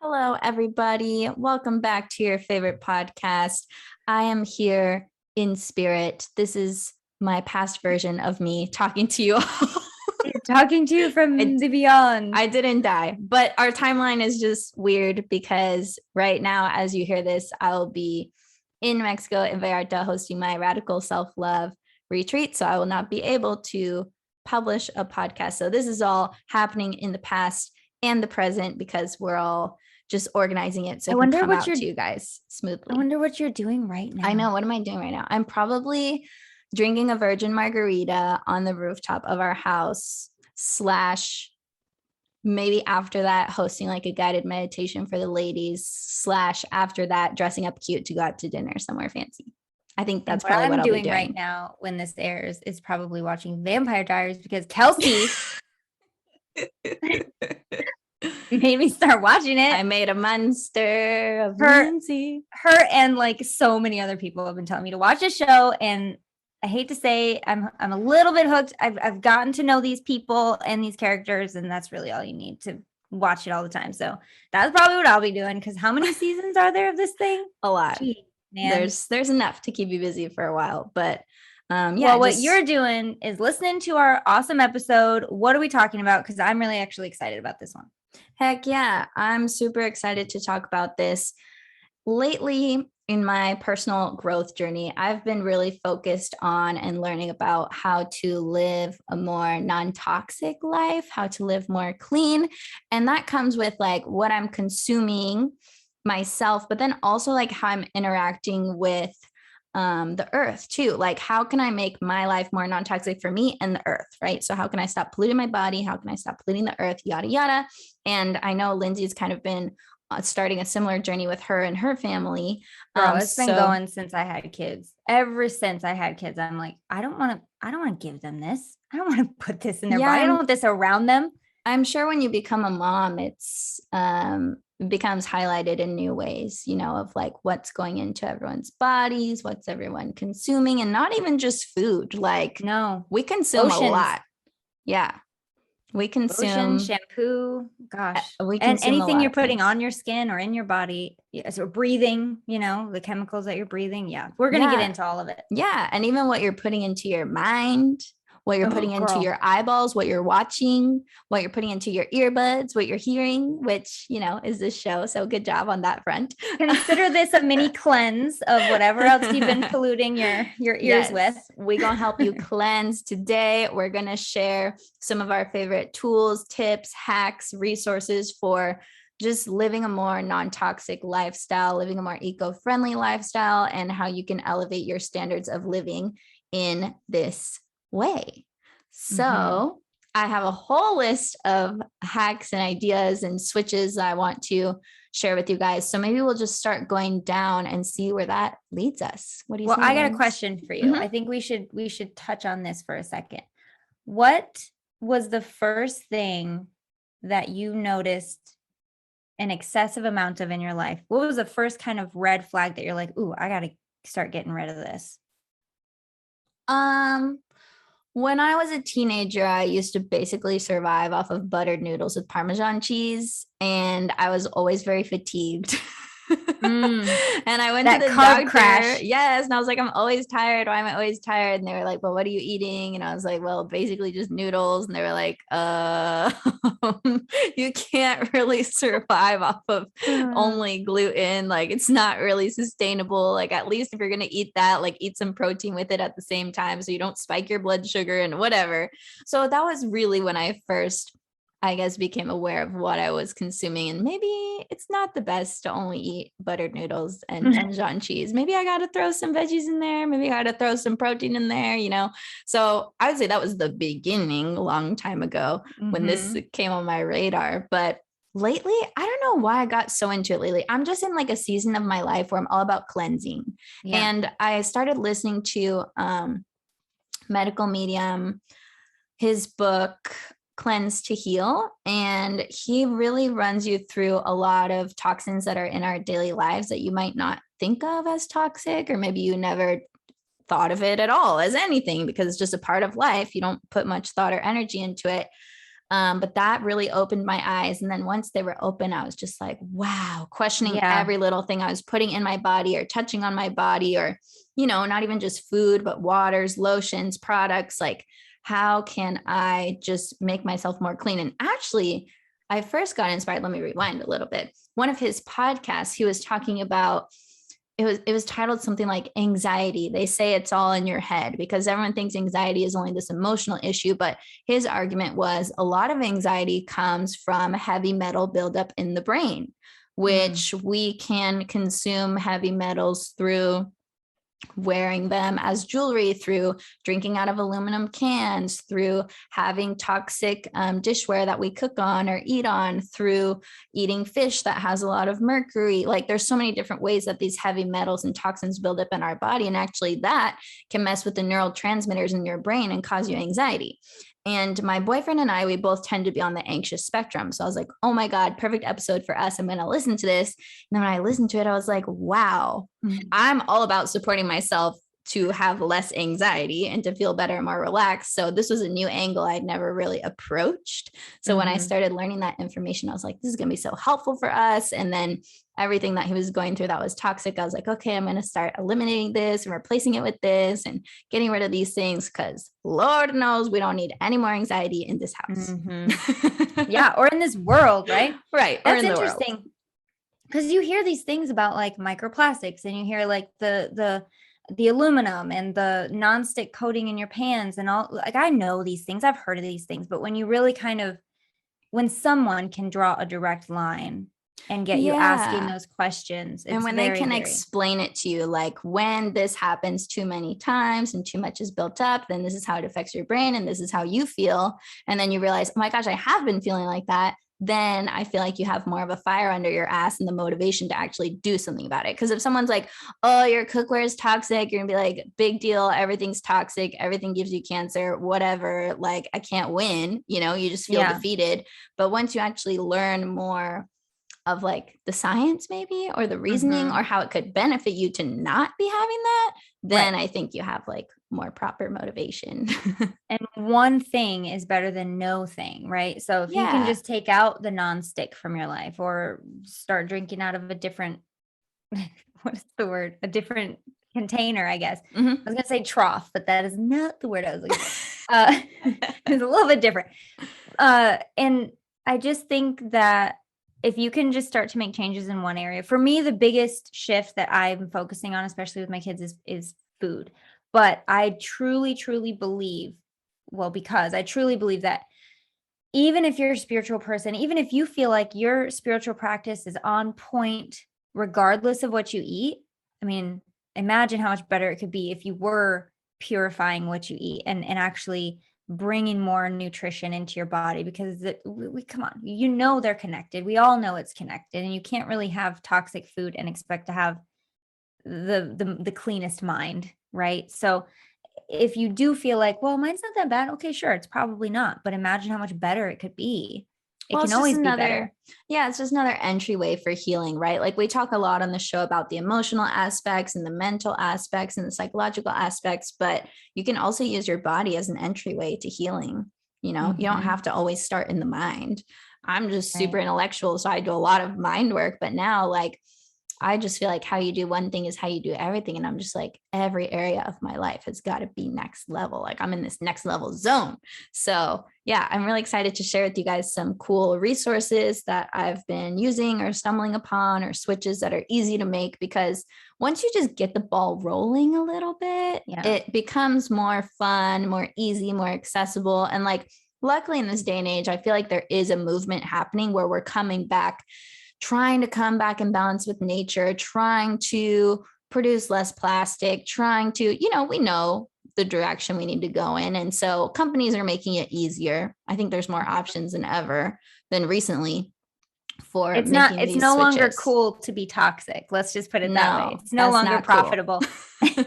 Hello, everybody. Welcome back to your favorite podcast. I am here in spirit. This is my past version of me talking to you all. Talking to you from the beyond. I didn't die, but our timeline is just weird because right now, as you hear this, I'll be in Mexico, in Vallarta, hosting my radical self-love retreat. So I will not be able to publish a podcast. So this is all happening in the past and the present because we're all just organizing it so it can come out to you guys smoothly. I wonder what you're doing right now. I know. What am I doing right now? I'm probably drinking a virgin margarita on the rooftop of our house, / maybe after that hosting like a guided meditation for the ladies, / after that dressing up cute to go out to dinner somewhere fancy. I think that's probably what I'll be doing right now when this airs is probably watching Vampire Diaries because Kelsey made me start watching it. I made a monster of Lindsay. Her and like so many other people have been telling me to watch this show, and I hate to say I'm a little bit hooked. I've gotten to know these people and these characters, and that's really all you need to watch it all the time. So that's probably what I'll be doing. Because how many seasons are there of this thing? A lot. Gee, man. There's enough to keep you busy for a while, but what you're doing is listening to our awesome episode. What are we talking about? Because I'm really actually excited about this one. Heck yeah, I'm super excited to talk about this. Lately, in my personal growth journey, I've been really focused on and learning about how to live a more non-toxic life, how to live more clean. And that comes with like what I'm consuming myself, but then also like how I'm interacting with the earth too. Like, how can I make my life more non-toxic for me and the earth, right? So how can I stop polluting my body? How can I stop polluting the earth? Yada, yada. And I know Lindsay's kind of been starting a similar journey with her and her family. It's been going since I had kids. Ever since I had kids, I'm like, I don't want to give them this. I don't want to put this in their body. I don't want this around them. I'm sure when you become a mom, it becomes highlighted in new ways, of like what's going into everyone's bodies, what's everyone consuming, and not even just food. Like, no, we consume a lot. Yeah. We consume shampoo, gosh, and anything you're putting on your skin or in your body. So breathing, the chemicals that you're breathing. Yeah. We're going to get into all of it. Yeah. And even what you're putting into your mind, what you're putting into your eyeballs, what you're watching, what you're putting into your earbuds, what you're hearing, which, is this show. So good job on that front. Consider this a mini cleanse of whatever else you've been polluting your ears with. We're going to help you cleanse today. We're going to share some of our favorite tools, tips, hacks, resources for just living a more non-toxic lifestyle, living a more eco-friendly lifestyle, and how you can elevate your standards of living in this way. So I have a whole list of hacks and ideas and switches that I want to share with you guys. So maybe we'll just start going down and see where that leads us. What do you say? Well, I got a question for you. I think we should touch on this for a second. What was the first thing that you noticed an excessive amount of in your life? What was the first kind of red flag that you're like, ooh, I got to start getting rid of this? When I was a teenager, I used to basically survive off of buttered noodles with Parmesan cheese, and I was always very fatigued. And I went to the doctor. Crash. Yes. And I was like, I'm always tired. Why am I always tired? And they were like, well, what are you eating? And I was like, well, basically just noodles. And they were like, you can't really survive off of only gluten. Like, it's not really sustainable. Like, at least if you're going to eat that, like, eat some protein with it at the same time so you don't spike your blood sugar and whatever. So that was really when I first, I guess, became aware of what I was consuming. And maybe it's not the best to only eat buttered noodles and Parmesan cheese. Maybe I got to throw some veggies in there. Maybe I got to throw some protein in there, So I would say that was the beginning a long time ago when this came on my radar. But lately, I don't know why I got so into it lately. I'm just in like a season of my life where I'm all about cleansing. Yeah. And I started listening to Medical Medium, his book, Cleanse to Heal, and he really runs you through a lot of toxins that are in our daily lives that you might not think of as toxic, or maybe you never thought of it at all as anything because it's just a part of life. You don't put much thought or energy into it. But that really opened my eyes. And then once they were open, I was just like, wow, questioning every little thing I was putting in my body or touching on my body, or, you know, not even just food, but waters, lotions, products. Like, how can I just make myself more clean? And actually, I first got inspired. Let me rewind a little bit. One of his podcasts, he was talking about, it was titled something like anxiety. They say it's all in your head because everyone thinks anxiety is only this emotional issue. But his argument was a lot of anxiety comes from heavy metal buildup in the brain, which we can consume heavy metals through wearing them as jewelry, through drinking out of aluminum cans, through having toxic dishware that we cook on or eat on, through eating fish that has a lot of mercury. Like, there's so many different ways that these heavy metals and toxins build up in our body. And actually that can mess with the neurotransmitters in your brain and cause you anxiety. And my boyfriend and I, we both tend to be on the anxious spectrum. So I was like, oh my God, perfect episode for us. I'm going to listen to this. And then when I listened to it, I was like, wow, I'm all about supporting myself to have less anxiety and to feel better and more relaxed. So this was a new angle I'd never really approached. So when I started learning that information, I was like, this is going to be so helpful for us. And then everything that he was going through that was toxic, I was like, okay, I'm going to start eliminating this and replacing it with this and getting rid of these things, because Lord knows we don't need any more anxiety in this house. Yeah. Or in this world, right? Right. That's interesting. Because you hear these things about like microplastics, and you hear like the aluminum and the nonstick coating in your pans and all. Like, I know these things, I've heard of these things, but when you really when someone can draw a direct line and get you asking those questions, and when they can explain it to you, like, when this happens too many times and too much is built up, then this is how it affects your brain and this is how you feel. And then you realize, oh my gosh, I have been feeling like that. Then I feel like you have more of a fire under your ass and the motivation to actually do something about it. Because if someone's like, oh, your cookware is toxic, you're gonna be like, big deal, everything's toxic, everything gives you cancer, whatever, like, I can't win, you know, you just feel defeated. But once you actually learn more of like the science maybe, or the reasoning, or how it could benefit you to not be having that, then I think you have like more proper motivation. And one thing is better than no thing, right? So if you can just take out the nonstick from your life, or start drinking out of a different, what is the word? A different container, I guess. I was going to say trough, but that is not the word I was looking for. It's a little bit different. And I just think that if you can just start to make changes in one area, for me, the biggest shift that I'm focusing on, especially with my kids, is food. But I truly, truly believe, because I truly believe that even if you're a spiritual person, even if you feel like your spiritual practice is on point, regardless of what you eat, I mean, imagine how much better it could be if you were purifying what you eat and actually bringing more nutrition into your body, because we come on, you know, they're connected. We all know it's connected, and you can't really have toxic food and expect to have the cleanest mind, right? So if you do feel like, well, mine's not that bad, okay, sure, it's probably not, but imagine how much better it could be. It can always be better. Yeah, it's just another entryway for healing, right? Like, we talk a lot on the show about the emotional aspects and the mental aspects and the psychological aspects, but you can also use your body as an entryway to healing. You know, you don't have to always start in the mind. I'm just super intellectual, so I do a lot of mind work, but now, like, I just feel like how you do one thing is how you do everything. And I'm just like, every area of my life has got to be next level. Like, I'm in this next level zone. So yeah, I'm really excited to share with you guys some cool resources that I've been using or stumbling upon, or switches that are easy to make, because once you just get the ball rolling a little bit, it becomes more fun, more easy, more accessible. And like, luckily in this day and age, I feel like there is a movement happening where we're trying to come back in balance with nature, trying to produce less plastic, trying to, you know, we know the direction we need to go in. And so companies are making it easier. I think there's more options than ever than recently for it's making no longer cool to be toxic. Let's just put it that way. It's no longer profitable. Cool.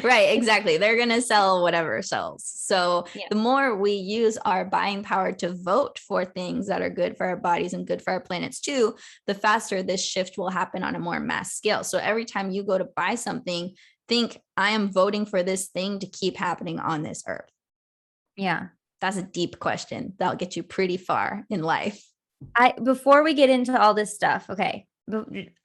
Right, exactly. They're going to sell whatever sells. So the more we use our buying power to vote for things that are good for our bodies and good for our planets too, the faster this shift will happen on a more mass scale. So every time you go to buy something, think, I am voting for this thing to keep happening on this earth. Yeah. That's a deep question. That'll get you pretty far in life. Before we get into all this stuff, okay,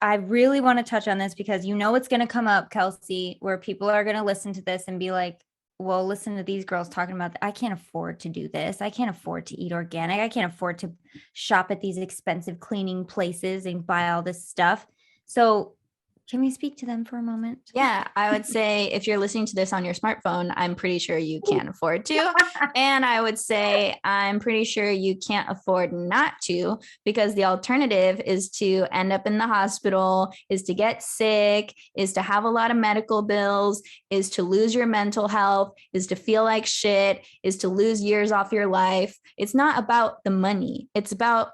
I really want to touch on this because it's going to come up, Kelsey, where people are going to listen to this and be like, well, listen to these girls talking about, I can't afford to do this. I can't afford to eat organic. I can't afford to shop at these expensive cleaning places and buy all this stuff. So can we speak to them for a moment? Yeah, I would say if you're listening to this on your smartphone, I'm pretty sure you can't afford to. And I would say I'm pretty sure you can't afford not to, because the alternative is to end up in the hospital, is to get sick, is to have a lot of medical bills, is to lose your mental health, is to feel like shit, is to lose years off your life. It's not about the money. It's about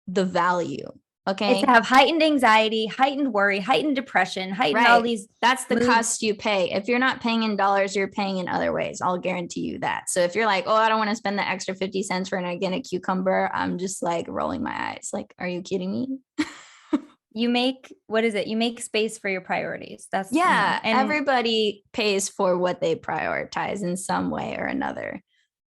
the value. Okay. It's to have heightened anxiety, heightened worry, heightened depression, heightened all these. That's the cost you pay. If you're not paying in dollars, you're paying in other ways. I'll guarantee you that. So if you're like, oh, I don't want to spend the extra 50 cents for an organic cucumber, I'm just like rolling my eyes. Like, are you kidding me? You make space for your priorities. That's and everybody pays for what they prioritize in some way or another.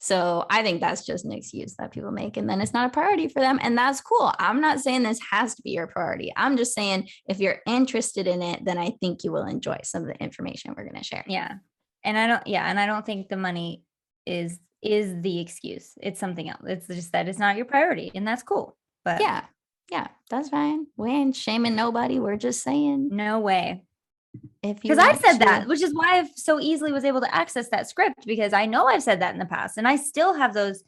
So I think that's just an excuse that people make, and then it's not a priority for them. And that's cool. I'm not saying this has to be your priority. I'm just saying if you're interested in it, then I think you will enjoy some of the information we're going to share. Yeah. And I don't think the money is the excuse. It's something else. It's just that it's not your priority, and that's cool. But yeah, that's fine. We ain't shaming nobody. We're just saying no way. Because I've said that, which is why I so easily was able to access that script, because I know I've said that in the past, and I still have those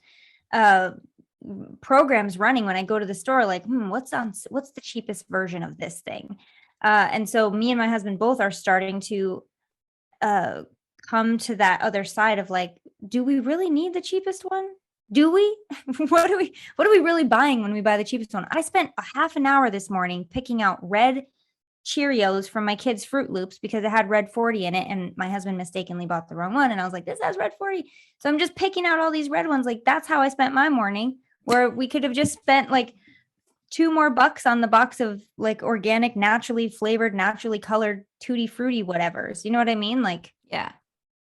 programs running when I go to the store. Like, what's the cheapest version of this thing? And so me and my husband both are starting to come to that other side of like, do we really need the cheapest one? Do we? What are we really buying when we buy the cheapest one? I spent a half an hour this morning picking out red Cheerios from my kids' Fruit Loops because it had red 40 in it, and my husband mistakenly bought the wrong one, and I was like, this has red 40. So I'm just picking out all these red ones. Like, that's how I spent my morning, where we could have just spent like $2 more on the box of like organic, naturally flavored, naturally colored tutti frutti whatevers. You know what I mean? Like, yeah,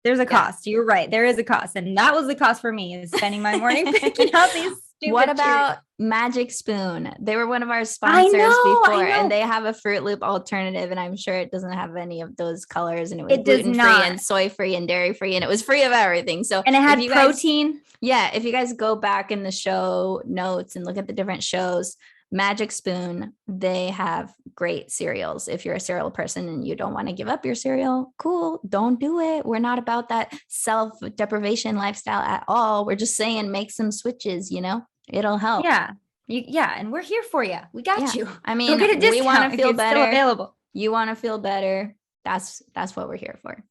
there's a cost. You're right, there is a cost, and that was the cost for me, is spending my morning picking out these. What about Magic Spoon? They were one of our sponsors before, and they have a Fruit Loop alternative, and I'm sure it doesn't have any of those colors, and it was gluten-free and soy-free and dairy-free, and it was free of everything. So, and it had protein. If you guys go back in the show notes and look at the different shows, Magic Spoon, they have great cereals. If you're a cereal person and you don't want to give up your cereal, cool, don't do it. We're not about that self-deprivation lifestyle at all. We're just saying make some switches, it'll help. Yeah. And we're here for you. We got you. I mean, we want to feel better. Available. You want to feel better. That's what we're here for.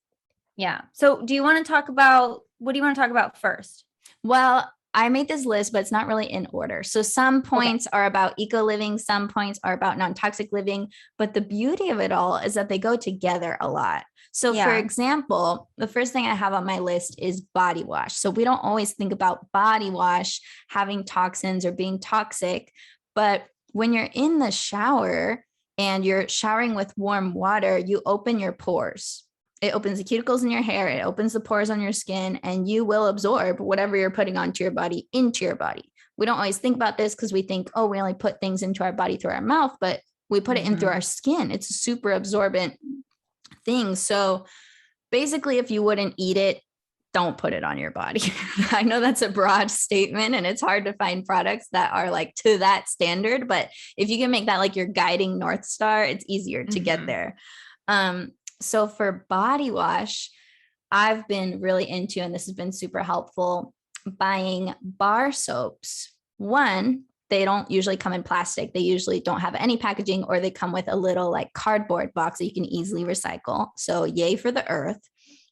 Yeah. So what do you want to talk about first? Well, I made this list, but it's not really in order. So some points are about eco living, some points are about non-toxic living, but the beauty of it all is that they go together a lot. So for example, the first thing I have on my list is body wash. So we don't always think about body wash having toxins or being toxic, but when you're in the shower and you're showering with warm water, you open your pores. It opens the cuticles in your hair, it opens the pores on your skin, and you will absorb whatever you're putting onto your body into your body. We don't always think about this because we think, oh, we only put things into our body through our mouth, but we put it in through our skin. It's a super absorbent thing. So basically, if you wouldn't eat it, don't put it on your body. I know that's a broad statement and it's hard to find products that are like to that standard, but if you can make that like your guiding North Star, it's easier to get there. So for body wash, I've been really into, and this has been super helpful, buying bar soaps. One, they don't usually come in plastic. They usually don't have any packaging, or they come with a little like cardboard box that you can easily recycle. So yay for the earth.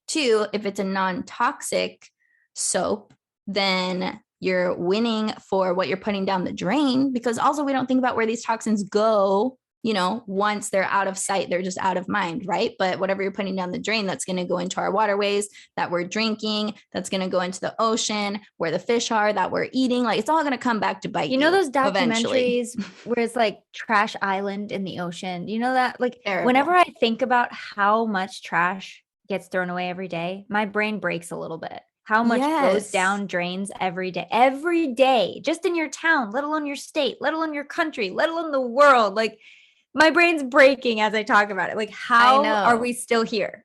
Two, if it's a non-toxic soap, then you're winning for what you're putting down the drain, because also we don't think about where these toxins go. Once they're out of sight, they're just out of mind, right? But whatever you're putting down the drain, that's going to go into our waterways that we're drinking, that's going to go into the ocean where the fish are that we're eating. Like, it's all going to come back to bite you. Those documentaries where it's like Trash Island in the ocean? You know that? Like, terrible. Whenever I think about how much trash gets thrown away every day, my brain breaks a little bit. how much goes Yes. down drains every day, just in your town, let alone your state, let alone your country, let alone the world. Like, my brain's breaking as I talk about it. Like, how are we still here?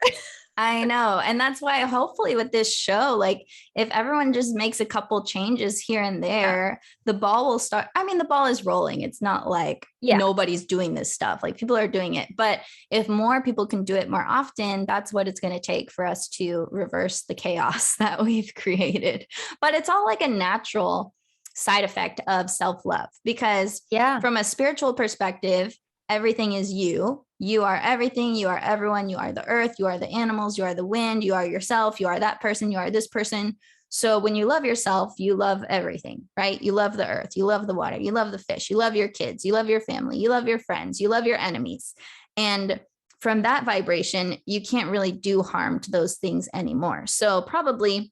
I know. And that's why hopefully with this show, like if everyone just makes a couple changes here and there, the ball will start. I mean, the ball is rolling. It's not like nobody's doing this stuff. Like people are doing it. But if more people can do it more often, that's what it's going to take for us to reverse the chaos that we've created. But it's all like a natural side effect of self-love, because from a spiritual perspective, everything is you. You are everything. You are everyone. You are the earth. You are the animals. You are the wind. You are yourself. You are that person. You are this person. So when you love yourself, you love everything, right? You love the earth. You love the water. You love the fish. You love your kids. You love your family. You love your friends. You love your enemies. And from that vibration, you can't really do harm to those things anymore. So probably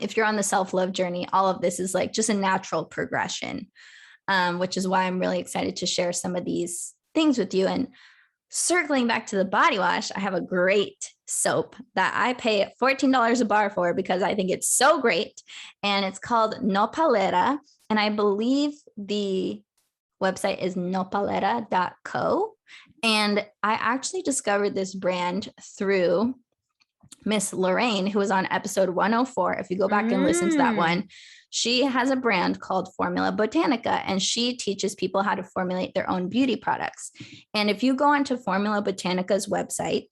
if you're on the self-love journey, all of this is like just a natural progression, which is why I'm really excited to share some of these things with you. And circling back to the body wash, I have a great soap that I pay $14 a bar for because I think it's so great. And it's called Nopalera. And I believe the website is nopalera.co. And I actually discovered this brand through Miss Lorraine, who was on episode 104. If you go back and listen to that one, she has a brand called Formula Botanica, and she teaches people how to formulate their own beauty products. And if you go onto Formula Botanica's website,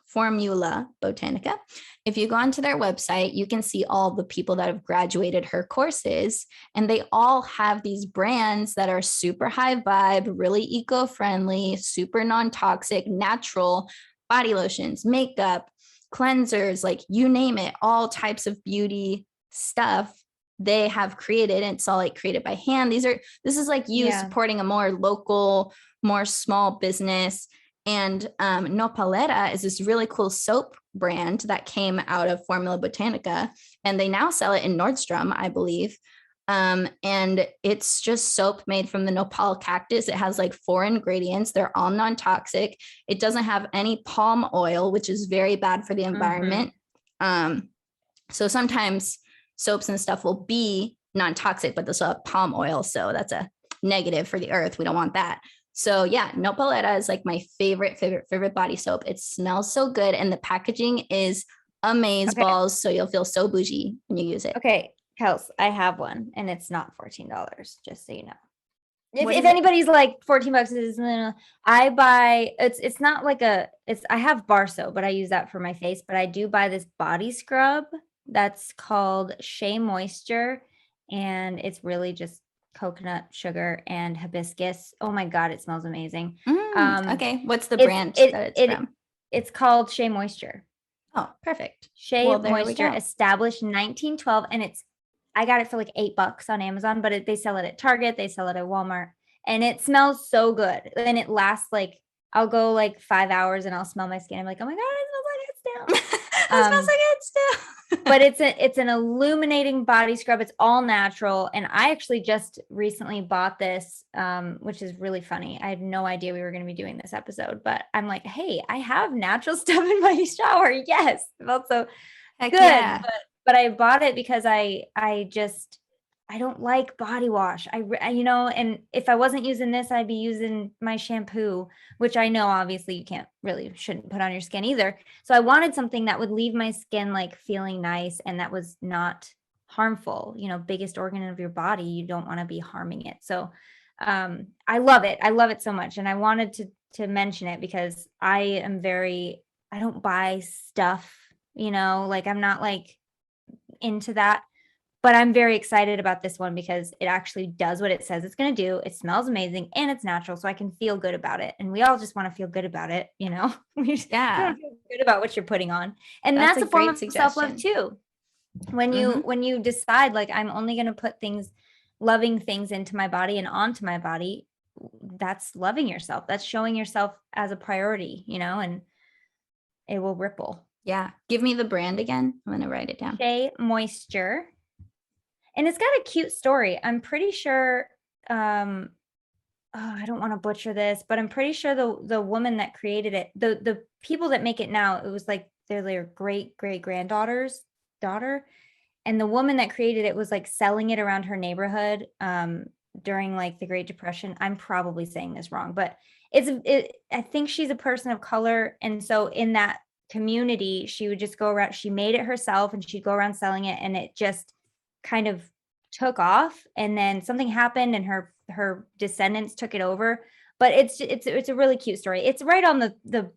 Formula Botanica, if you go onto their website, you can see all the people that have graduated her courses, and they all have these brands that are super high vibe, really eco-friendly, super non-toxic, natural body lotions, makeup, cleansers, like you name it, all types of beauty stuff they have created. And it's all like created by hand. This is like you supporting a more local, more small business. And Nopalera is this really cool soap brand that came out of Formula Botanica, and they now sell it in Nordstrom, I believe. And it's just soap made from the nopal cactus. It has like 4 ingredients. They're all non-toxic. It doesn't have any palm oil, which is very bad for the environment. So sometimes soaps and stuff will be non-toxic, but they'll still have palm oil. So that's a negative for the earth. We don't want that. So yeah, Nopalera is like my favorite body soap. It smells so good. And the packaging is amazeballs. So you'll feel so bougie when you use it. Okay. Kels, I have one, and it's not $14, just so you know. If anybody's like $14 is, I buy, it's not like I have bar soap, but I use that for my face, but I do buy this body scrub that's called Shea Moisture, and it's really just coconut sugar and hibiscus. Oh my God, it smells amazing. Okay. What's the brand that it's from? It's called Shea Moisture. Oh, perfect. Shea Moisture, established 1912, and I got it for like $8 on Amazon, but they sell it at Target. They sell it at Walmart, and it smells so good. And it lasts like, I'll go like 5 hours and I'll smell my skin. I'm like, oh my God, it smells like it still. It smells like it still. But it's an illuminating body scrub. It's all natural. And I actually just recently bought this, which is really funny. I had no idea we were going to be doing this episode, but I'm like, hey, I have natural stuff in my shower. Yes. It felt so good. Yeah. But I bought it because I don't like body wash. And if I wasn't using this, I'd be using my shampoo, which I know obviously you shouldn't put on your skin either. So I wanted something that would leave my skin like feeling nice and that was not harmful. Biggest organ of your body, you don't want to be harming it. So I love it. I love it so much. And I wanted to mention it because I don't buy stuff, like I'm not like into that, but I'm very excited about this one because it actually does what it says it's going to do. It smells amazing and it's natural, so I can feel good about it. And we all just want to feel good about it, we want to feel good about what you're putting on. And that's a form of self-love too. When you decide like I'm only going to put loving things into my body and onto my body, that's loving yourself. That's showing yourself as a priority, and it will ripple. Yeah. Give me the brand again. I'm going to write it down. Shea Moisture. And it's got a cute story. I'm pretty sure, I don't want to butcher this, but I'm pretty sure the woman that created it, the people that make it now, it was like their great granddaughter's daughter. and the woman that created it was like selling it around her neighborhood during like the Great Depression. I'm probably saying this wrong, but I think she's a person of color. And so in that community, she would just go around, she made it herself and she'd go around selling it, and it just kind of took off. And then something happened and her descendants took it over. But it's a really cute story. It's right on the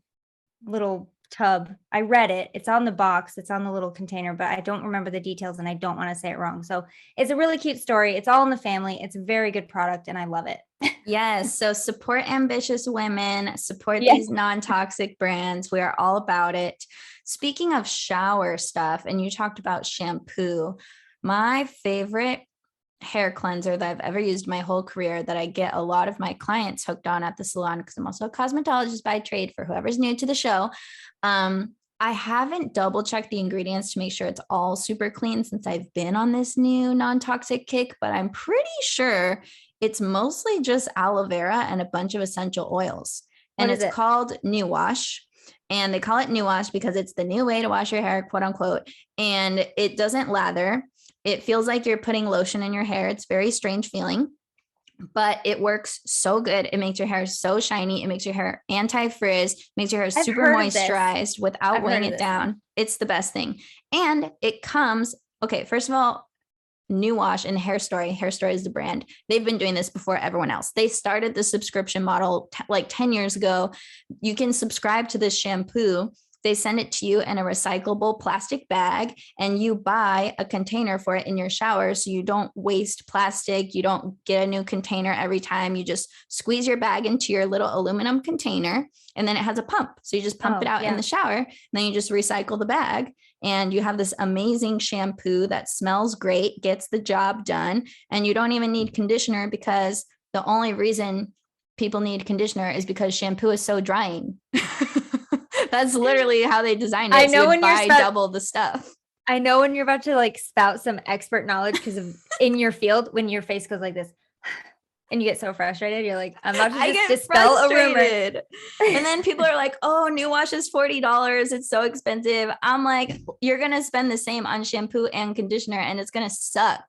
little tub. I read it. It's on the box. It's on the little container, but I don't remember the details and I don't want to say it wrong. So it's a really cute story. It's all in the family. It's a very good product and I love it. Yes. So support ambitious women, support these non-toxic brands. We are all about it. Speaking of shower stuff, and you talked about shampoo, my favorite hair cleanser that I've ever used my whole career, that I get a lot of my clients hooked on at the salon, because I'm also a cosmetologist by trade for whoever's new to the show. I haven't double checked the ingredients to make sure it's all super clean since I've been on this new non-toxic kick, but I'm pretty sure it's mostly just aloe vera and a bunch of essential oils. And it's called New Wash. And they call it New Wash because it's the new way to wash your hair, quote unquote. And it doesn't lather. It feels like you're putting lotion in your hair. It's very strange feeling, but it works so good. It makes your hair so shiny. It makes your hair anti-frizz, makes your hair super moisturized without weighing it down. It's the best thing. And it comes, okay, first of all, New Wash and Hair Story. Hair Story is the brand. They've been doing this before everyone else. They started the subscription model like 10 years ago. You can subscribe to this shampoo. They send it to you in a recyclable plastic bag, and you buy a container for it in your shower. So you don't waste plastic. You don't get a new container every time. You just squeeze your bag into your little aluminum container, and then it has a pump. So you just pump it out in the shower, and then you just recycle the bag. And you have this amazing shampoo that smells great, gets the job done. And you don't even need conditioner, because the only reason people need conditioner is because shampoo is so drying. That's literally how they designed it. I know, so when buy double the stuff. I know when you're about to like spout some expert knowledge because of in your field, when your face goes like this and you get so frustrated, you're like, I'm about to just dispel a rumor. And then people are like, oh, New Wash is $40. It's so expensive. I'm like, you're going to spend the same on shampoo and conditioner and it's going to suck.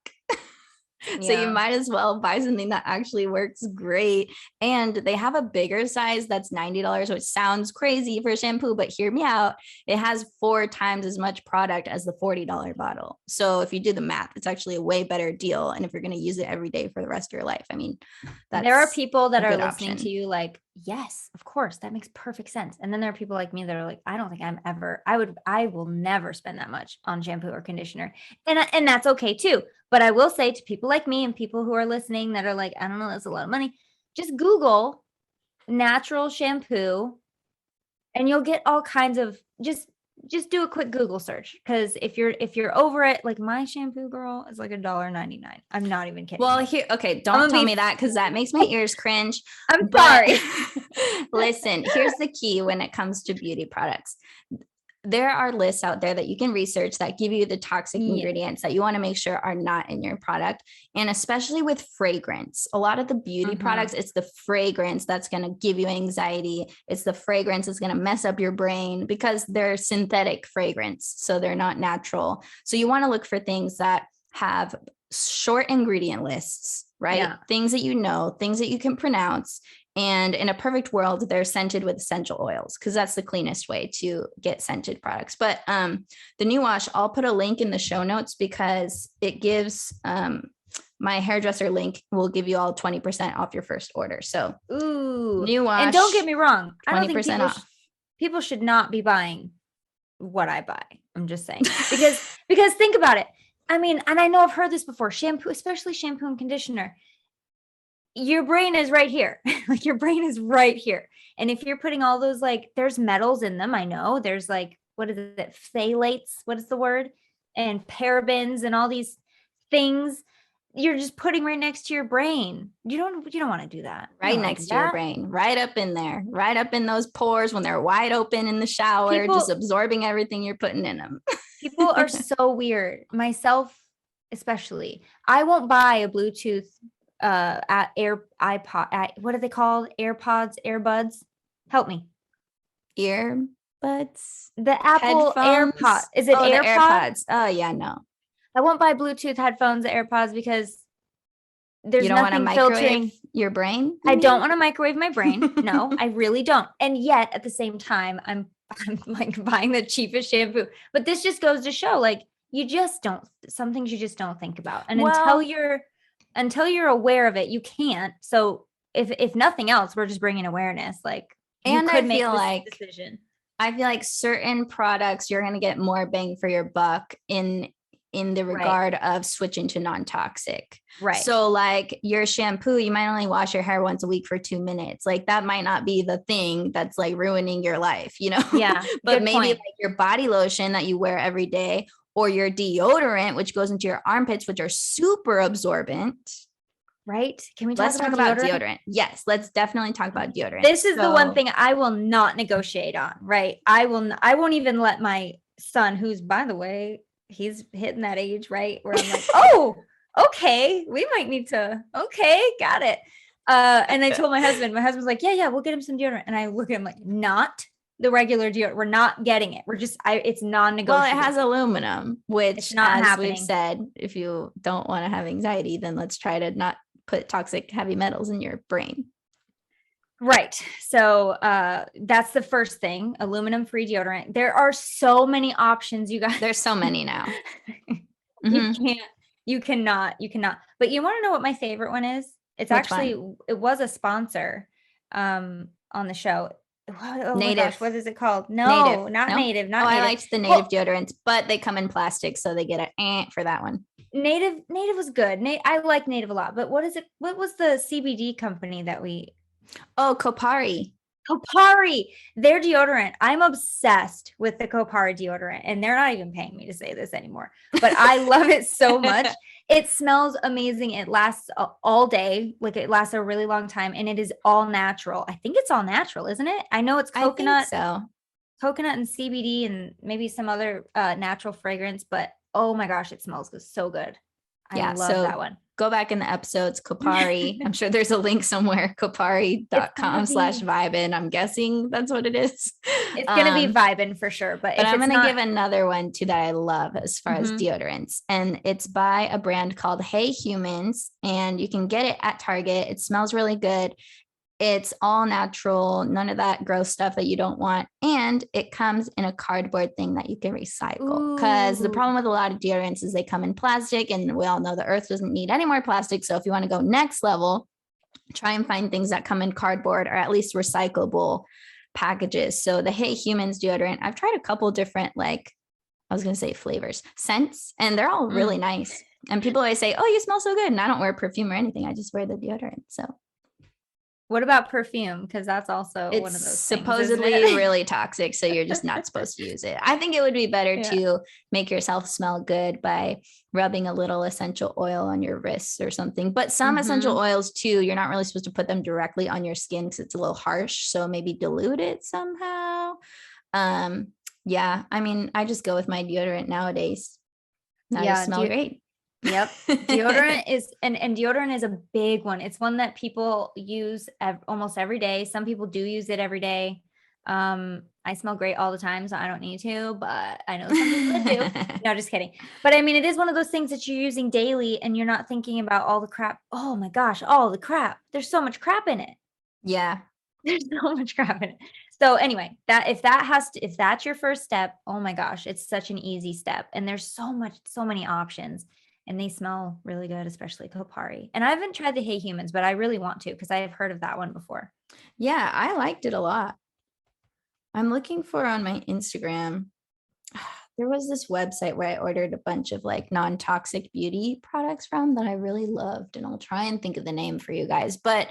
So you might as well buy something that actually works great. And they have a bigger size that's $90, which sounds crazy for shampoo, but hear me out. It has 4 times as much product as the $40 bottle. So if you do the math, it's actually a way better deal. And if you're going to use it every day for the rest of your life, I mean, there are people that are listening to you like, yes, of course, that makes perfect sense. And then there are people like me that are like, I don't think I will never spend that much on shampoo or conditioner. And that's okay too. But I will say to people like me and people who are listening that are like, I don't know, that's a lot of money. Just Google natural shampoo and you'll get all kinds of, just do a quick Google search. Because if you're over it, like my shampoo, girl, is like $1.99. I'm not even kidding. Well, don't tell me that, because that makes my ears cringe. I'm sorry. Listen, here's the key when it comes to beauty products. There are lists out there that you can research that give you the toxic ingredients that you want to make sure are not in your product. And especially with fragrance, a lot of the beauty products, it's the fragrance that's going to give you anxiety. It's the fragrance that's going to mess up your brain, because they're synthetic fragrance. So they're not natural. So you want to look for things that have short ingredient lists, right? Yeah. Things that you know, things that you can pronounce. And in a perfect world, they're scented with essential oils, because that's the cleanest way to get scented products. But the New Wash, I'll put a link in the show notes, because it gives my hairdresser link will give you all 20% off your first order. So New Wash. And don't get me wrong, I don't think people should not be buying what I buy. I'm just saying, because think about it. I mean, and I know I've heard this before, shampoo, especially shampoo and conditioner. Your brain is right here. Like your brain is right here. And if you're putting all those, like, there's metals in them. I know there's like, what is it? Phthalates. What is the word? And parabens and all these things you're just putting right next to your brain. You don't want to do that. Right next to your brain, right up in there, right up in those pores when they're wide open in the shower, just absorbing everything you're putting in them. People are so weird. Myself, especially. I won't buy a Bluetooth iPod, what are they called? AirPods. Help me. Earbuds. The Apple AirPods. Is it AirPods? Oh yeah, no. I won't buy Bluetooth headphones, AirPods, because there's you don't want to nothing microwave filtering your brain. I don't want to microwave my brain. No, I really don't. And yet at the same time, I'm like buying the cheapest shampoo. But this just goes to show, like, you just don't, some things you just don't think about. And Well, until you're aware of it, you can't. So if nothing else, we're just bringing awareness. Like, you and could I make feel this like decision. I feel like certain products you're going to get more bang for your buck in the regard of switching to non-toxic. Right. So like your shampoo, you might only wash your hair once a week for 2 minutes. Like that might not be the thing that's like ruining your life, you know? Yeah. But maybe like your body lotion that you wear every day, or your deodorant, which goes into your armpits, which are super absorbment. Right. Can we talk about deodorant? Yes, let's definitely talk about deodorant. This is the one thing I will not negotiate on, right? I won't even let my son, who's, by the way, he's hitting that age, right? Where I'm like, oh, okay, we might need to, okay, got it. And I told my husband's like, yeah, we'll get him some deodorant. And I look at him like, not the regular deodorant. We're not getting it. We're just, it's non-negotiable. Well, it has aluminum, which, it's not as happening. We've said, if you don't want to have anxiety, then let's try to not put toxic heavy metals in your brain. Right. So that's the first thing, aluminum-free deodorant. There are so many options, you guys. There's so many now. You cannot. But you want to know what my favorite one is? It's it was a sponsor on the show. Oh Native. My gosh, what is it called? No, not native. Not native. I liked the native deodorants, but they come in plastic, so they get an for that one. Native was good. I like Native a lot, but what is it? What was the CBD company that we? Oh, Kopari. Their deodorant. I'm obsessed with the Kopari deodorant, and they're not even paying me to say this anymore, but I love it so much. It smells amazing. It lasts all day. Like, it lasts a really long time, and it is all natural. I think it's all natural, isn't it? I know it's coconut. I think so. Coconut and CBD and maybe some other natural fragrance, but oh my gosh, it smells so good. I love that one. Go back in the episodes, Kopari. I'm sure there's a link somewhere, kopari.com/vibin. I'm guessing that's what it is. It's going to be vibin for sure. But I'm going to give another one too that I love as far as deodorants. And it's by a brand called Hey Humans. And you can get it at Target. It smells really good. It's all natural, none of that gross stuff that you don't want. And it comes in a cardboard thing that you can recycle. Because the problem with a lot of deodorants is they come in plastic, and we all know the earth doesn't need any more plastic. So if you want to go next level, try and find things that come in cardboard or at least recyclable packages. So the Hey Humans deodorant, I've tried a couple different, flavors, scents, and they're all really nice. And people always say, oh, you smell so good. And I don't wear perfume or anything. I just wear the deodorant. So what about perfume? Because that's also one of those supposedly really toxic. So you're just not supposed to use it. I think it would be better to make yourself smell good by rubbing a little essential oil on your wrists or something. But some essential oils too, you're not really supposed to put them directly on your skin because it's a little harsh. So maybe dilute it somehow. Yeah. I mean, I just go with my deodorant nowadays. Now I smell great. Yep. Deodorant is, and deodorant is a big one. It's one that people use almost every day. Some people do use it every day. I smell great all the time, so I don't need to, but I know some people that do. No, just kidding. But I mean, it is one of those things that you're using daily and you're not thinking about all the crap. Oh my gosh, all the crap. There's so much crap in it. Yeah. There's so much crap in it. So anyway, if that's your first step, oh my gosh, it's such an easy step. And there's so many options. And they smell really good, especially Kopari. And I haven't tried the Hey Humans, but I really want to because I have heard of that one before. Yeah, I liked it a lot. I'm looking for on my Instagram. There was this website where I ordered a bunch of like non-toxic beauty products from that I really loved. And I'll try and think of the name for you guys. But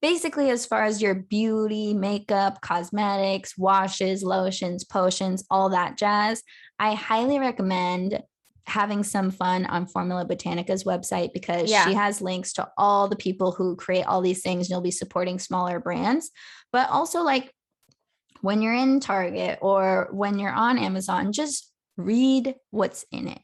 basically, as far as your beauty, makeup, cosmetics, washes, lotions, potions, all that jazz, I highly recommend having some fun on Formula Botanica's website because she has links to all the people who create all these things. And you'll be supporting smaller brands, but also like when you're in Target or when you're on Amazon, just read what's in it.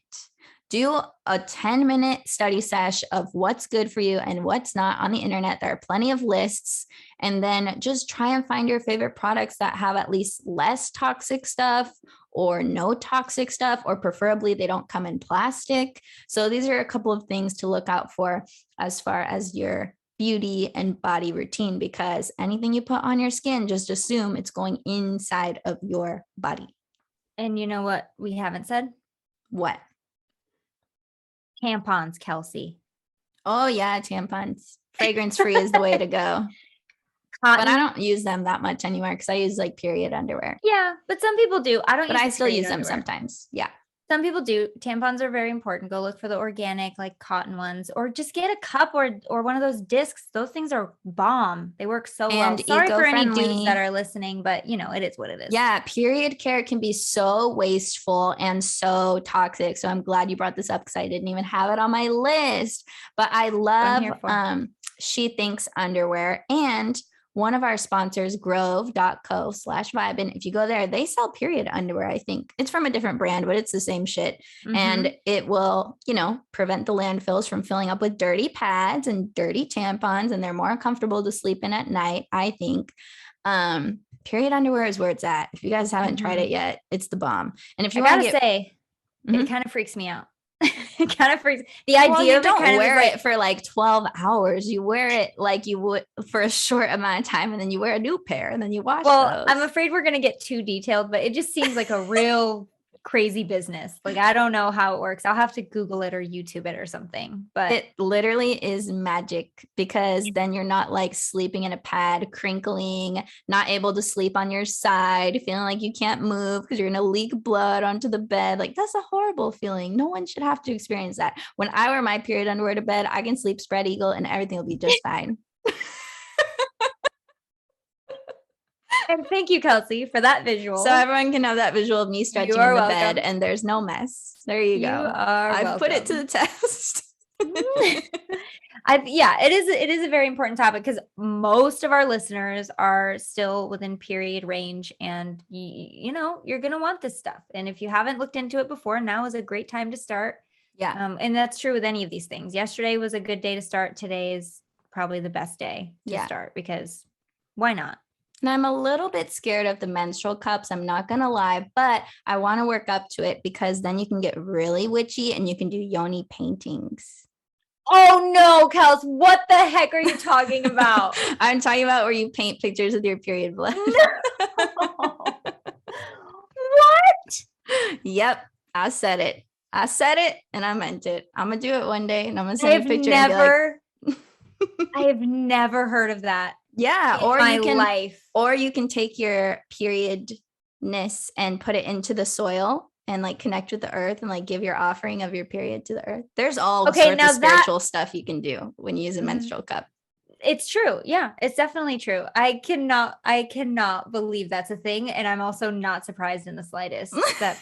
do a 10-minute study sesh of what's good for you and what's not on the internet. There are plenty of lists. And then just try and find your favorite products that have at least less toxic stuff or no toxic stuff, or preferably they don't come in plastic. So these are a couple of things to look out for as far as your beauty and body routine, because anything you put on your skin, just assume it's going inside of your body. And you know what we haven't said? What? Tampons, Kelsey. Oh yeah, tampons. Fragrance free is the way to go. Cotton. But I don't use them that much anymore because I use like period underwear. Yeah, but some people do. But I still use them sometimes. Yeah. Some people do. Tampons are very important. Go look for the organic, like cotton ones, or just get a cup or one of those discs. Those things are bomb. They work so well. Sorry for any dudes that are listening, but you know, it is what it is. Yeah. Period care can be so wasteful and so toxic. So I'm glad you brought this up because I didn't even have it on my list. But I love She Thinks underwear, and one of our sponsors, grove.co/vibe. And if you go there, they sell period underwear. I think it's from a different brand, but it's the same shit. Mm-hmm. And it will, you know, prevent the landfills from filling up with dirty pads and dirty tampons. And they're more comfortable to sleep in at night, I think. Period underwear is where it's at. If you guys haven't tried it yet, it's the bomb. And if you want to say, it kind of freaks me out. It kind of freaks the idea of it. Don't wear it for like 12 hours. You wear it like you would for a short amount of time, and then you wear a new pair and then you wash those. I'm afraid we're going to get too detailed, but it just seems like a real crazy business. Like, I don't know how it works. I'll have to Google it or YouTube it or something, but it literally is magic, because then you're not like sleeping in a pad, crinkling, not able to sleep on your side, feeling like you can't move because you're going to leak blood onto the bed. Like, that's a horrible feeling. No one should have to experience that. When I wear my period underwear to bed, I can sleep spread eagle and everything will be just fine. And thank you, Kelsey, for that visual. So everyone can have that visual of me stretching in the bed and there's no mess. There you go. I've put it to the test. It is a very important topic, because most of our listeners are still within period range, and you know, you're going to want this stuff. And if you haven't looked into it before, now is a great time to start. Yeah. And that's true with any of these things. Yesterday was a good day to start. Today is probably the best day to start, because why not? And I'm a little bit scared of the menstrual cups. I'm not going to lie, but I want to work up to it, because then you can get really witchy and you can do Yoni paintings. Oh no, Kels, what the heck are you talking about? I'm talking about where you paint pictures with your period blood. No. What? Yep. I said it and I meant it. I'm going to do it one day, and I'm going to send you a picture. I have never heard of that. Yeah. Or you can take your periodness and put it into the soil and like connect with the earth and like give your offering of your period to the earth. There's all sorts of spiritual stuff you can do when you use a menstrual cup. It's true. Yeah, it's definitely true. I cannot believe that's a thing. And I'm also not surprised in the slightest that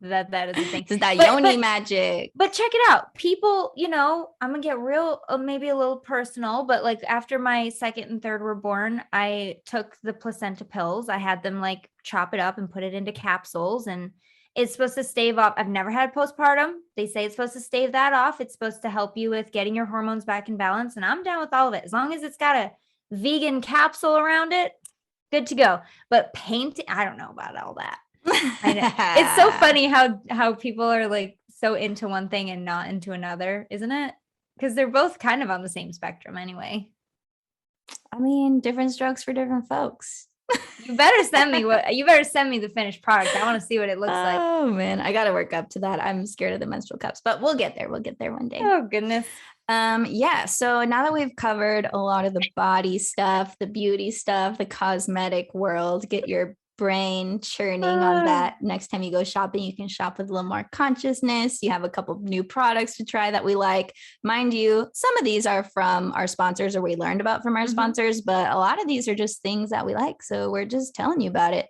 that is a thing. It's that Yoni magic. But check it out. People, you know, I'm gonna get real, maybe a little personal, but like after my second and third were born, I took the placenta pills. I had them like chop it up and put it into capsules, and it's supposed to stave off. I've never had postpartum. They say it's supposed to stave that off. It's supposed to help you with getting your hormones back in balance. And I'm down with all of it. As long as it's got a vegan capsule around it, good to go. But painting, I don't know about all that. I know. It's so funny how people are like so into one thing and not into another, isn't it? Because they're both kind of on the same spectrum anyway. I mean, different strokes for different folks. You better send me the finished product. I want to see what it looks like. Oh man, I got to work up to that. I'm scared of the menstrual cups, but we'll get there. We'll get there one day. Oh goodness. Yeah. So now that we've covered a lot of the body stuff, the beauty stuff, the cosmetic world, get your brain churning on that. Next time you go shopping, you can shop with a little more consciousness. You have a couple of new products to try that we like. Mind you, some of these are from our sponsors or we learned about from our sponsors, but a lot of these are just things that we like. So we're just telling you about it.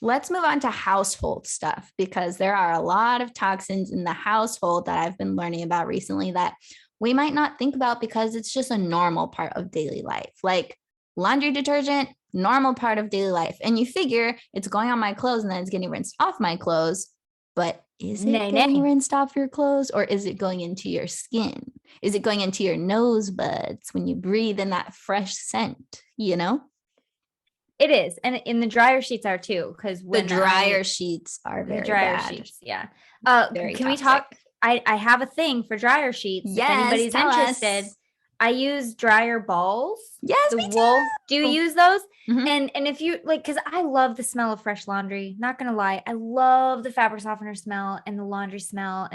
Let's move on to household stuff, because there are a lot of toxins in the household that I've been learning about recently that we might not think about because it's just a normal part of daily life. Like laundry detergent, normal part of daily life. And you figure it's going on my clothes and then it's getting rinsed off my clothes, but is it Nay, getting nay. rinsed off your clothes, or is it going into your skin? Is it going into your nose buds when you breathe in that fresh scent, you know? It is. And in the dryer sheets are too, because The dryer sheets are the very dryer bad. sheets, yeah. Very Can we toxic. talk? I have a thing for dryer sheets. If Yes, anybody's tell interested, us. I use dryer balls. Yes, The me wool. Do you use those? Mhm. And if you like, because I love the smell of fresh laundry. Not gonna lie, I love the fabric softener smell and the laundry smell.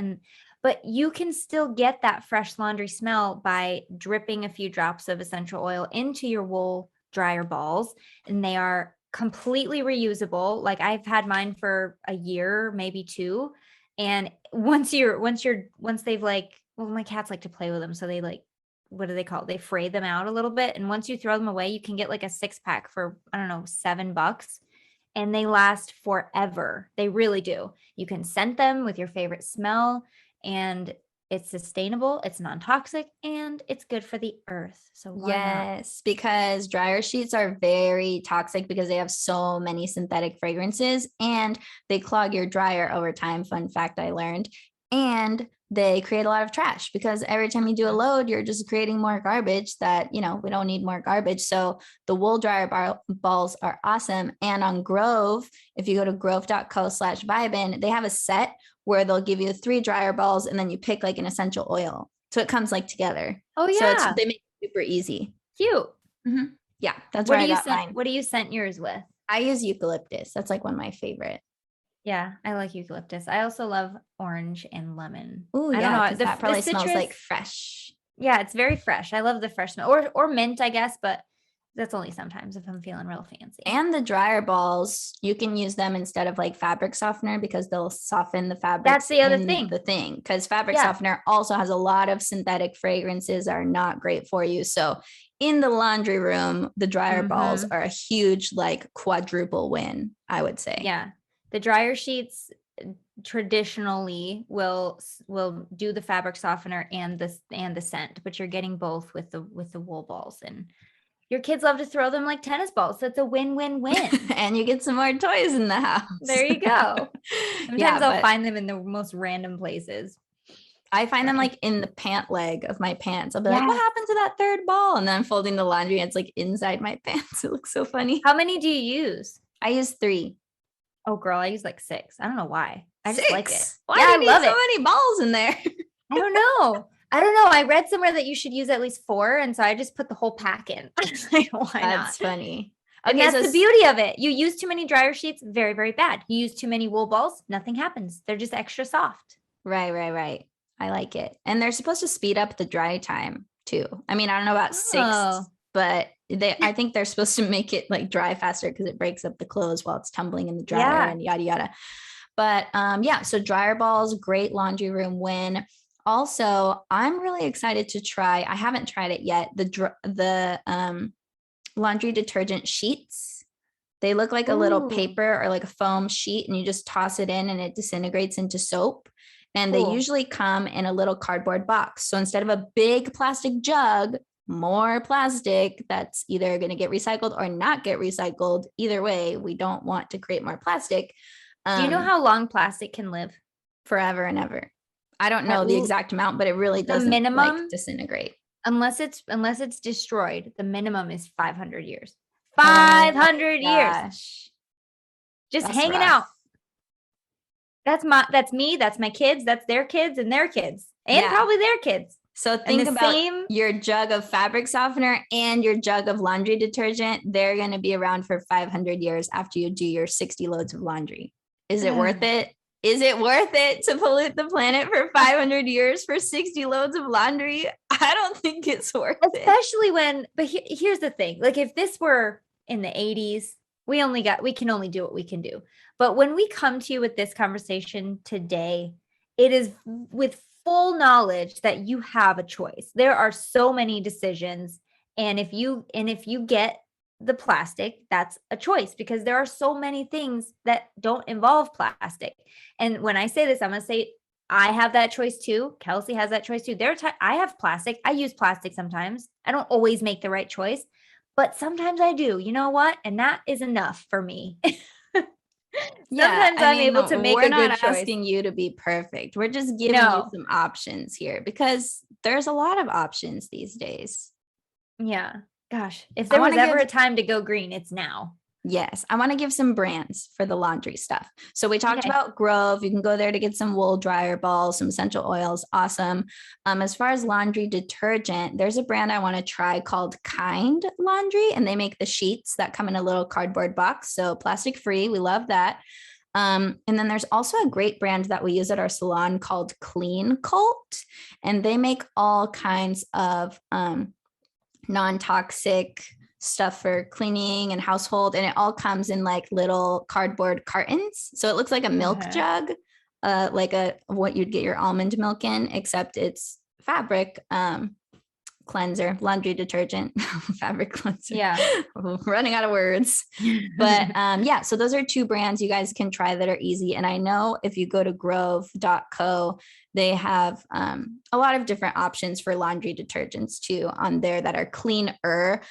But you can still get that fresh laundry smell by dripping a few drops of essential oil into your wool dryer balls, and they are completely reusable. Like I've had mine for a year, maybe two. And once they've like, well, my cats like to play with them. So they like, what do they call it? They fray them out a little bit. And once you throw them away, you can get like a 6-pack for, I don't know, $7. And they last forever. They really do. You can scent them with your favorite smell, and it's sustainable, it's non-toxic, and it's good for the earth. So why not? Yes, because dryer sheets are very toxic because they have so many synthetic fragrances and they clog your dryer over time. Fun fact I learned. And they create a lot of trash because every time you do a load, you're just creating more garbage that, we don't need more garbage. So the wool dryer balls are awesome. And on Grove, if you go to grove.co/vibin, they have a set where they'll give you 3 dryer balls and then you pick like an essential oil. So it comes like together. Oh So yeah. they make it super easy. Cute. Yeah, that's where I got mine. What do you scent yours with? I use eucalyptus. That's like one of my favorite. Yeah, I like eucalyptus. I also love orange and lemon. Oh I yeah, don't know. because that probably smells like fresh. Yeah, it's very fresh. I love the fresh smell, or mint, I guess, but that's only sometimes if I'm feeling real fancy. And the dryer balls, you can use them instead of like fabric softener because they'll soften the fabric. That's the other thing. The thing, because fabric softener also has a lot of synthetic fragrances that are not great for you. So in the laundry room, the dryer balls are a huge like quadruple win, I would say. Yeah. The dryer sheets traditionally will do the fabric softener and the scent, but you're getting both with the wool balls, and your kids love to throw them like tennis balls. So it's a win-win-win. And you get some more toys in the house. There you go. Sometimes I'll find them in the most random places. I find them like in the pant leg of my pants. I'll be like, what happened to that third ball? And then I'm folding the laundry and it's like inside my pants. It looks so funny. How many do you use? I use 3. Oh girl, I use like 6. I don't know why. I just like it. Why do you need so many balls in there? I don't know. I read somewhere that you should use at least 4. And so I just put the whole pack in. Like, why not? That's funny. Okay, and that's the beauty of it. You use too many dryer sheets, very, very bad. You use too many wool balls, nothing happens. They're just extra soft. Right. I like it. And they're supposed to speed up the dry time too. I mean, I don't know about 6, but I think they're supposed to make it like dry faster because it breaks up the clothes while it's tumbling in the dryer and yada, yada. But so dryer balls, great laundry room win. Also, I'm really excited to try, I haven't tried it yet, the laundry detergent sheets. They look like a little paper or like a foam sheet, and you just toss it in and it disintegrates into soap. And they usually come in a little cardboard box. So instead of a big plastic jug, more plastic that's either going to get recycled or not get recycled. Either way, we don't want to create more plastic. Do you know how long plastic can live? Forever and ever. I don't know the exact amount, but it really doesn't like disintegrate. Unless it's destroyed, the minimum is 500 years. 500 years. Just hanging out. That's me, that's my kids, that's their kids and their kids, and probably their kids. So think about your jug of fabric softener and your jug of laundry detergent. They're going to be around for 500 years after you do your 60 loads of laundry. Is it worth it? Is it worth it to pollute the planet for 500 years for 60 loads of laundry? I don't think it's worth it. Especially here's the thing. Like if this were in the 80s, we can only do what we can do. But when we come to you with this conversation today, it is with full knowledge that you have a choice. There are so many decisions. And if you get the plastic, that's a choice, because there are so many things that don't involve plastic. And when I say this, I'm going to say I have that choice too. Kelsey has that choice too. I have plastic. I use plastic sometimes. I don't always make the right choice, but sometimes I do. You know what? And that is enough for me. Yeah, Sometimes I I'm mean, able to make we're a good not choice. asking you to be perfect. We're just giving you No. some options here because there's a lot of options these days. Yeah. Gosh, if I there want was to ever give a time to go green, it's now. Yes, I want to give some brands for the laundry stuff. So we talked Okay. about Grove. You can go there to get some wool dryer balls, some essential oils. Awesome. As far as laundry detergent, there's a brand I want to try called Kind Laundry, and they make the sheets that come in a little cardboard box. So plastic free. We love that. And then there's also a great brand that we use at our salon called Clean Cult, and they make all kinds of non-toxic stuff for cleaning and household, and it all comes in like little cardboard cartons, so it looks like a milk jug, like a what you'd get your almond milk in, except it's fabric cleanser, laundry detergent, fabric cleanser. Yeah. Running out of words. But yeah, so those are two brands you guys can try that are easy. And I know if you go to grove.co, they have a lot of different options for laundry detergents too on there that are cleaner.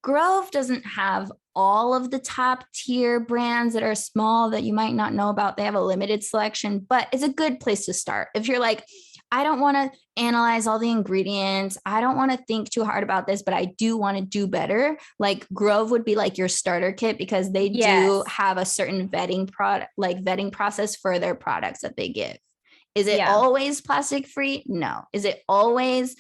Grove doesn't have all of the top tier brands that are small that you might not know about. They have a limited selection, but it's a good place to start. If you're like, I don't want to analyze all the ingredients, I don't want to think too hard about this, but I do want to do better, like Grove would be like your starter kit because they do have a certain vetting process for their products that they give. Is it always plastic free? No. Is it always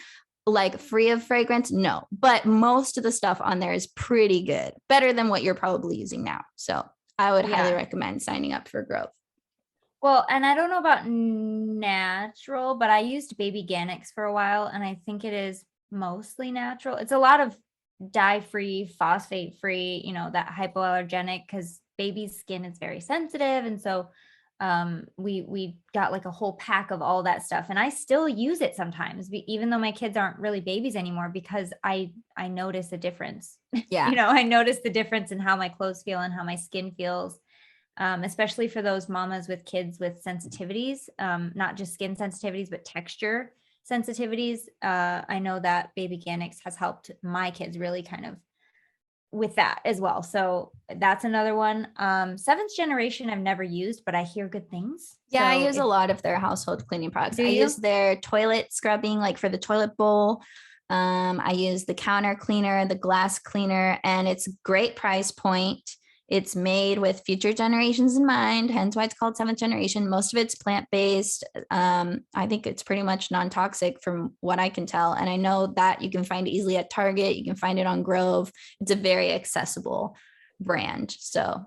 like free of fragrance? No, but most of the stuff on there is pretty good, better than what you're probably using now. So I would highly recommend signing up for Grove. Well, and I don't know about natural, but I used Baby Organics for a while, and I think it is mostly natural. It's a lot of dye-free, phosphate-free, you know, that hypoallergenic, because baby's skin is very sensitive, and so we got like a whole pack of all that stuff, and I still use it sometimes, even though my kids aren't really babies anymore, because I notice a difference. Yeah. You know, I notice the difference in how my clothes feel and how my skin feels. Especially for those mamas with kids with sensitivities, not just skin sensitivities, but texture sensitivities. I know that Baby Organics has helped my kids really kind of with that as well. So that's another one. Seventh Generation I've never used, but I hear good things. Yeah, so I use a lot of their household cleaning products. I use their toilet scrubbing, like for the toilet bowl. I use the counter cleaner, the glass cleaner, and it's great price point. It's made with future generations in mind, hence why it's called Seventh Generation. Most of it's plant-based. I think it's pretty much non-toxic from what I can tell. And I know that you can find it easily at Target. You can find it on Grove. It's a very accessible brand. So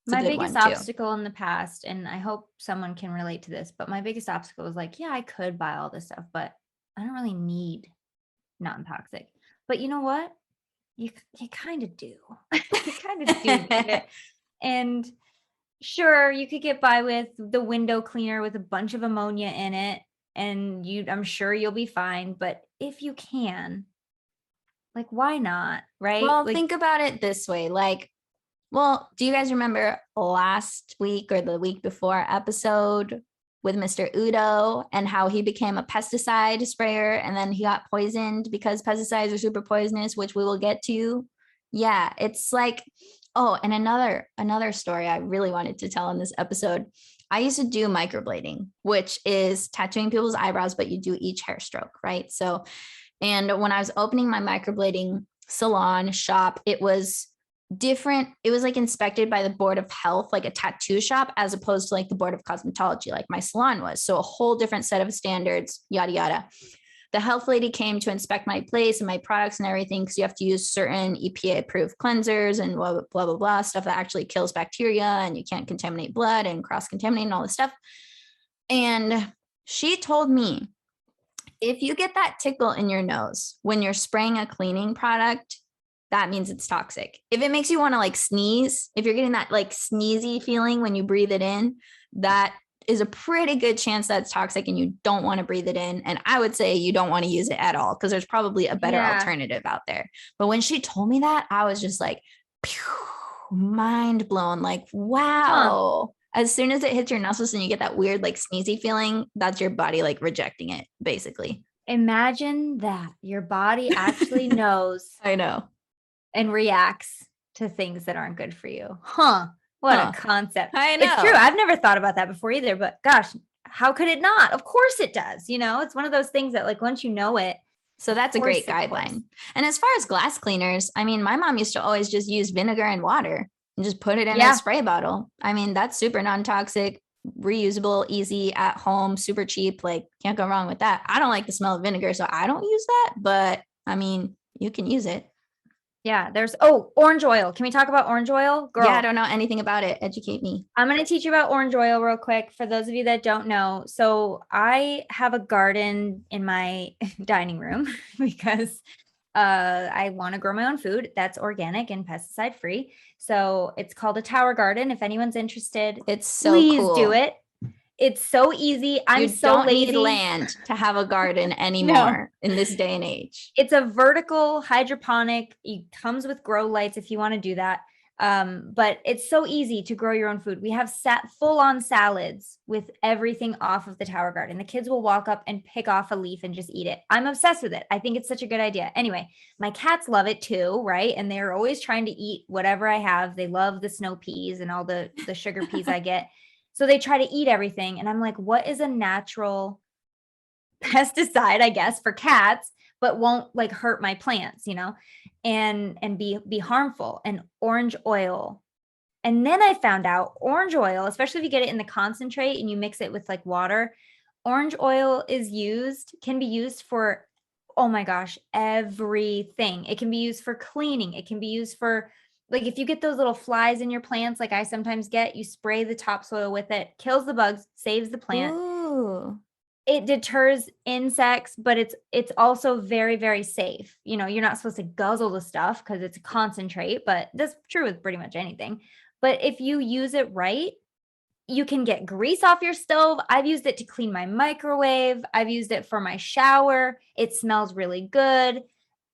my biggest obstacle in the past, and I hope someone can relate to this, but my biggest obstacle was like, yeah, I could buy all this stuff, but I don't really need non-toxic. But you know what? You kind of do. You kind of do need it. And sure, you could get by with the window cleaner with a bunch of ammonia in it, and I'm sure you'll be fine. But if you can, like, why not? Right? Well, like, think about it this way. Like, well, do you guys remember last week or the week before episode with Mr. Udo and how he became a pesticide sprayer and then he got poisoned because pesticides are super poisonous, which we will get to. Yeah, it's like, oh, and another story I really wanted to tell in this episode. I used to do microblading, which is tattooing people's eyebrows, but you do each hair stroke, right? So, and when I was opening my microblading salon shop, it was different. It was like inspected by the board of health, like a tattoo shop, as opposed to like the board of cosmetology, like my salon was. So a whole different set of standards, yada, yada. The health lady came to inspect my place and my products and everything, because you have to use certain EPA approved cleansers and blah, blah, blah, blah, blah, stuff that actually kills bacteria, and you can't contaminate blood and cross contaminate and all this stuff. And she told me, if you get that tickle in your nose when you're spraying a cleaning product, that means it's toxic. If it makes you want to like sneeze, if you're getting that like sneezy feeling when you breathe it in, that is a pretty good chance that's toxic and you don't want to breathe it in. And I would say you don't want to use it at all, because there's probably a better alternative out there. But when she told me that, I was just like, pew, mind blown. Like, wow. As soon as it hits your nostrils and you get that weird like sneezy feeling, that's your body like rejecting it, basically. Imagine that your body actually knows. I know. And reacts to things that aren't good for you. What Huh. a concept. I know. It's true. I've never thought about that before either, but gosh, how could it not? Of course it does. It's one of those things that like once you know it. So that's a great guideline. And as far as glass cleaners, I mean, my mom used to always just use vinegar and water and just put it in a spray bottle. I mean, that's super non-toxic, reusable, easy at home, super cheap. Like, can't go wrong with that. I don't like the smell of vinegar, so I don't use that. But I mean, you can use it. Yeah, there's orange oil. Can we talk about orange oil? Girl. Yeah, I don't know anything about it. Educate me. I'm going to teach you about orange oil real quick for those of you that don't know. So I have a garden in my dining room because I want to grow my own food that's organic and pesticide free. So it's called a tower garden. If anyone's interested, it's so please cool. do it. It's so easy. I'm so don't lazy. Need land to have a garden anymore in this day and age. It's a vertical hydroponic. It comes with grow lights if you want to do that. But it's so easy to grow your own food. We have full-on salads with everything off of the tower garden. The kids will walk up and pick off a leaf and just eat it. I'm obsessed with it. I think it's such a good idea. Anyway, my cats love it too, right? And they're always trying to eat whatever I have. They love the snow peas and all the sugar peas I get. So they try to eat everything. And I'm like, what is a natural pesticide, I guess, for cats, but won't like hurt my plants, and be harmful? And orange oil. And then I found out orange oil, especially if you get it in the concentrate and you mix it with like water, orange oil can be used for, oh my gosh, everything. It can be used for cleaning. It can be used for, like, if you get those little flies in your plants, like I sometimes get, you spray the topsoil with it, kills the bugs, saves the plant. Ooh. It deters insects, but it's also very, very safe. You're not supposed to guzzle the stuff because it's a concentrate, but that's true with pretty much anything. But if you use it right, you can get grease off your stove. I've used it to clean my microwave. I've used it for my shower. It smells really good.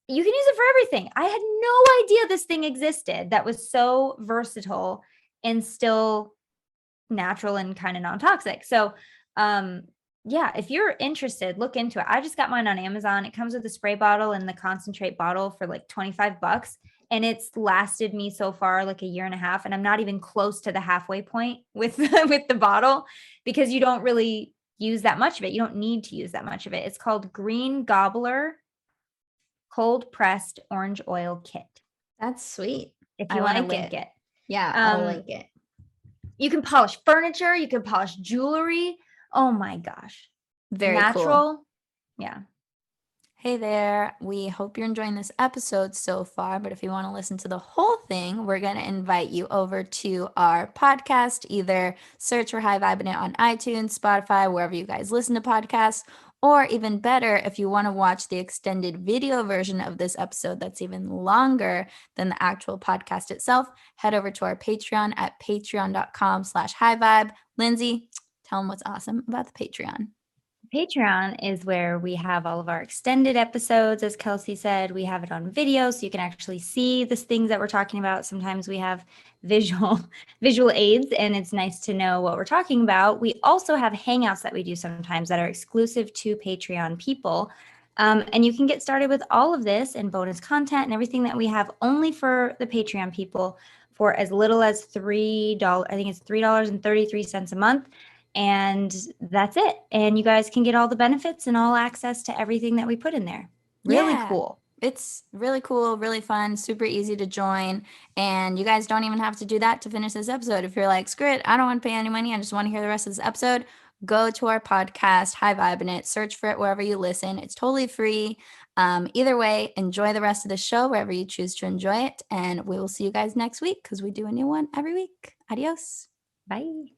You can use it for everything. I had no idea this thing existed that was so versatile and still natural and kind of non-toxic. So, yeah, if you're interested, look into it. I just got mine on Amazon. It comes with a spray bottle and the concentrate bottle for like $25. And it's lasted me so far like a year and a half. And I'm not even close to the halfway point with the bottle because you don't really use that much of it. You don't need to use that much of it. It's called Green Gobbler Cold Pressed Orange Oil Kit. That's sweet. If you want to link it. Yeah, I'll link it. You can polish furniture. You can polish jewelry. Oh my gosh. Very natural. Cool. Yeah. Hey there. We hope you're enjoying this episode so far, but if you want to listen to the whole thing, we're going to invite you over to our podcast. Either search for High Vibing It on iTunes, Spotify, wherever you guys listen to podcasts, or even better, if you want to watch the extended video version of this episode that's even longer than the actual podcast itself, head over to our Patreon at patreon.com/highvibe. Lindsay, tell them what's awesome about the Patreon. Patreon is where we have all of our extended episodes. As Kelsey said, we have it on video so you can actually see the things that we're talking about. Sometimes we have visual aids and it's nice to know what we're talking about. We also have hangouts that we do sometimes that are exclusive to Patreon people. And you can get started with all of this and bonus content and everything that we have only for the Patreon people for as little as $3. I think it's $3.33 a month. And that's it. And you guys can get all the benefits and all access to everything that we put in there. Really cool. It's really cool, really fun, super easy to join. And you guys don't even have to do that to finish this episode. If you're like, screw it, I don't want to pay any money, I just want to hear the rest of this episode, go to our podcast, High Vibing It, search for it wherever you listen. It's totally free. Either way, enjoy the rest of the show wherever you choose to enjoy it. And we will see you guys next week because we do a new one every week. Adios. Bye.